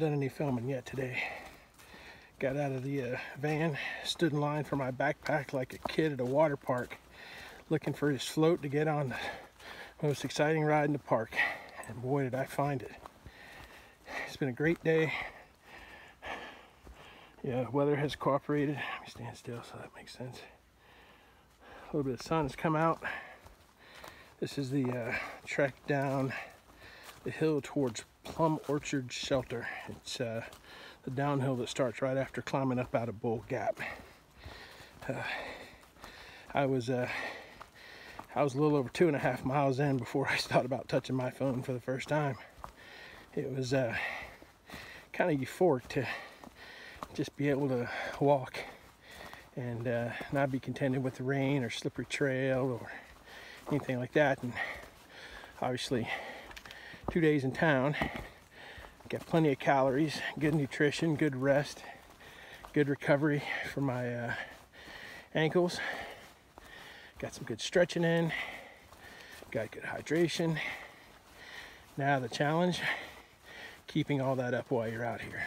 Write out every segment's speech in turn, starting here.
done any filming yet today. Got out of the van, stood in line for my backpack like a kid at a water park, looking for his float to get on the most exciting ride in the park. And boy, did I find it. It's been a great day. Yeah, weather has cooperated. Let me stand still so that makes sense. A little bit of sun has come out. This is the trek down the hill towards Plum Orchard shelter. It's the downhill that starts right after climbing up out of Bly Gap. I was a little over 2.5 miles in before I thought about touching my phone for the first time. It was kind of euphoric to just be able to walk and not be contended with the rain or slippery trail or anything like that. And obviously 2 days in town, got plenty of calories, good nutrition, good rest, good recovery for my ankles, got some good stretching in, got good hydration. Now the challenge, keeping all that up while you're out here.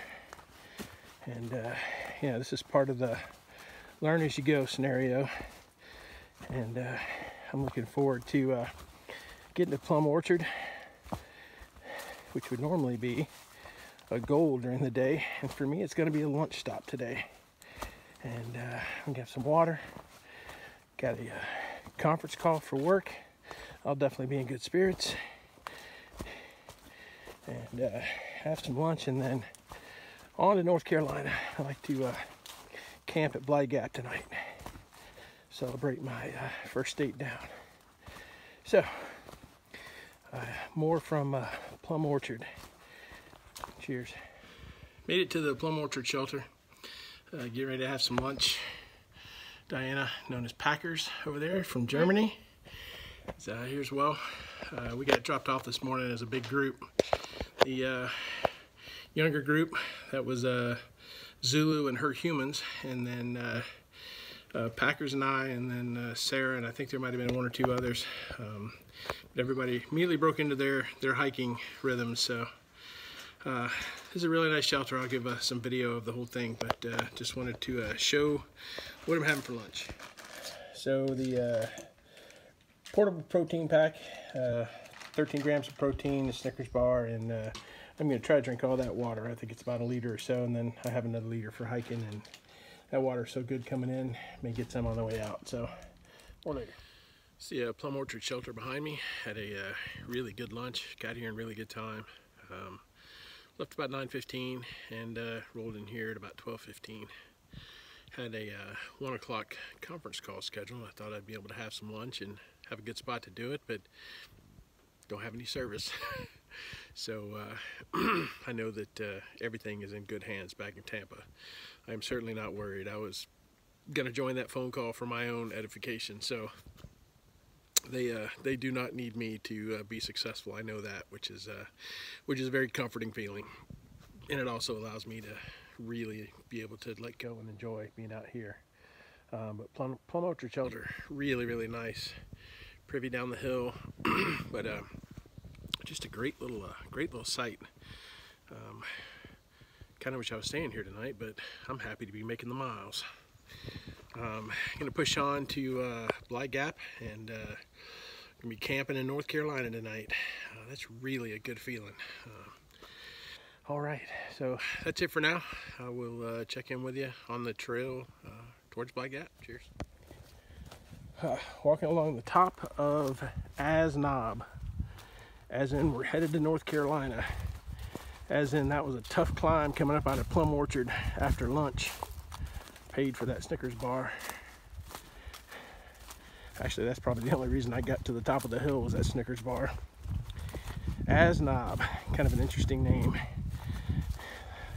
And you know, this is part of the learn as you go scenario, and I'm looking forward to getting to Plum Orchard, which would normally be a goal during the day, and for me it's going to be a lunch stop today. And I'm gonna have some water, got a conference call for work. I'll definitely be in good spirits, and have some lunch, and then on to North Carolina. I like to camp at Bly Gap tonight, celebrate my first state down. So more from Plum Orchard. Cheers. Made it to the Plum Orchard shelter. Getting ready to have some lunch. Diana, known as Packers over there from Germany, is here as well. We got dropped off this morning as a big group. The younger group, that was Zulu and her humans, and then Packers and I, and then Sarah, and I think there might have been one or two others. But everybody immediately broke into their hiking rhythms. So this is a really nice shelter. I'll give some video of the whole thing, but just wanted to show what I'm having for lunch. So the portable protein pack, 13 grams of protein, a Snickers bar, and I'm going to try to drink all that water. I think it's about 1 liter or so, and then I have another liter for hiking, and that water's so good coming in, may get some on the way out, so more later. See a Plum Orchard shelter behind me. Had a really good lunch, got here in really good time. Left about 9:15 and rolled in here at about 12:15. Had a 1 o'clock conference call scheduled. I thought I'd be able to have some lunch and have a good spot to do it, but don't have any service. So I know that everything is in good hands back in Tampa. I'm certainly not worried. I was gonna join that phone call for my own edification, so they do not need me to be successful. I know that, which is a very comforting feeling, and it also allows me to really be able to let go and enjoy being out here. But Plum Orchard shelter, really nice, privy down the hill, but just a great little site. Kind of wish I was staying here tonight, but I'm happy to be making the miles. I'm gonna push on to Bly Gap, and gonna be camping in North Carolina tonight. That's really a good feeling. All right, so that's it for now. I will check in with you on the trail towards Bly Gap. Cheers. Walking along the top of As Knob, as in we're headed to North Carolina, as in that was a tough climb coming up out of Plum Orchard after lunch. Paid for that Snickers bar. Actually, that's probably the only reason I got to the top of the hill was that Snickers bar. As Knob, kind of an interesting name.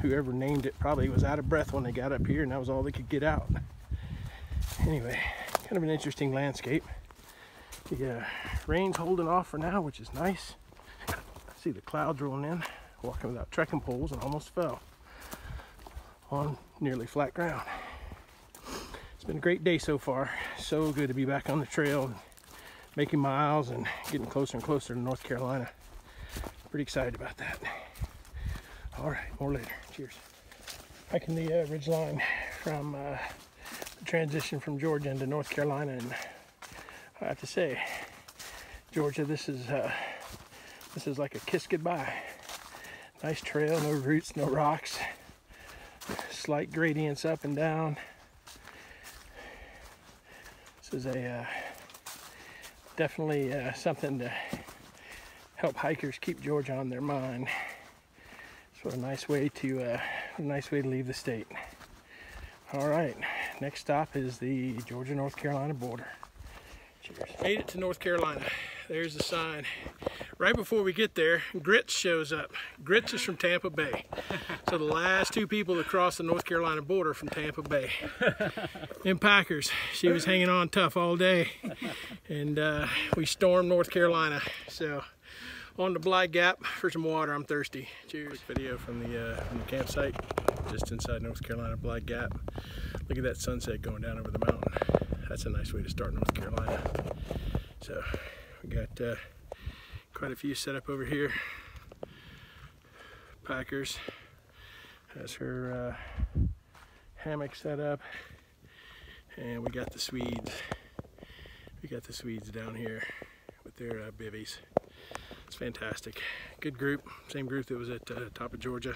Whoever named it probably was out of breath when they got up here, and that was all they could get out. Anyway, kind of an interesting landscape. The rain's holding off for now, which is nice. I see the clouds rolling in. Walking without trekking poles and almost fell on nearly flat ground. It's been a great day so far. So good to be back on the trail and making miles and getting closer and closer to North Carolina. Pretty excited about that. All right, more later. Cheers. Hiking the ridge line from the transition from Georgia into North Carolina, and I have to say, Georgia, this is like a kiss goodbye. Nice trail, no roots, no rocks, slight gradients up and down. This is a definitely something to help hikers keep Georgia on their mind. So a nice way to leave the state. All right, next stop is the Georgia-North Carolina border. Cheers. Made it to North Carolina. There's the sign. Right before we get there, Grits shows up. Grits is from Tampa Bay. So the last two people to cross the North Carolina border from Tampa Bay. In Packers, she was hanging on tough all day, and we stormed North Carolina. So on the Bly Gap for some water. I'm thirsty. Cheers. Quick video from the campsite just inside North Carolina, Bly Gap. Look at that sunset going down over the mountain. That's a nice way to start North Carolina. So we got quite a few set up over here. Packers has her hammock set up, and we got the Swedes. We got the Swedes down here with their bivvies. It's fantastic. Good group, same group that was at top of Georgia.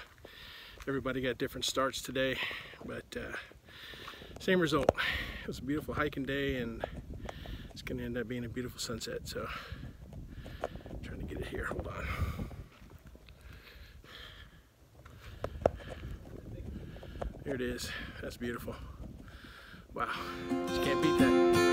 Everybody got different starts today, but same result. It was a beautiful hiking day, and it's going to end up being a beautiful sunset. So, trying to get it here. Hold on. There it is. That's beautiful. Wow, just can't beat that.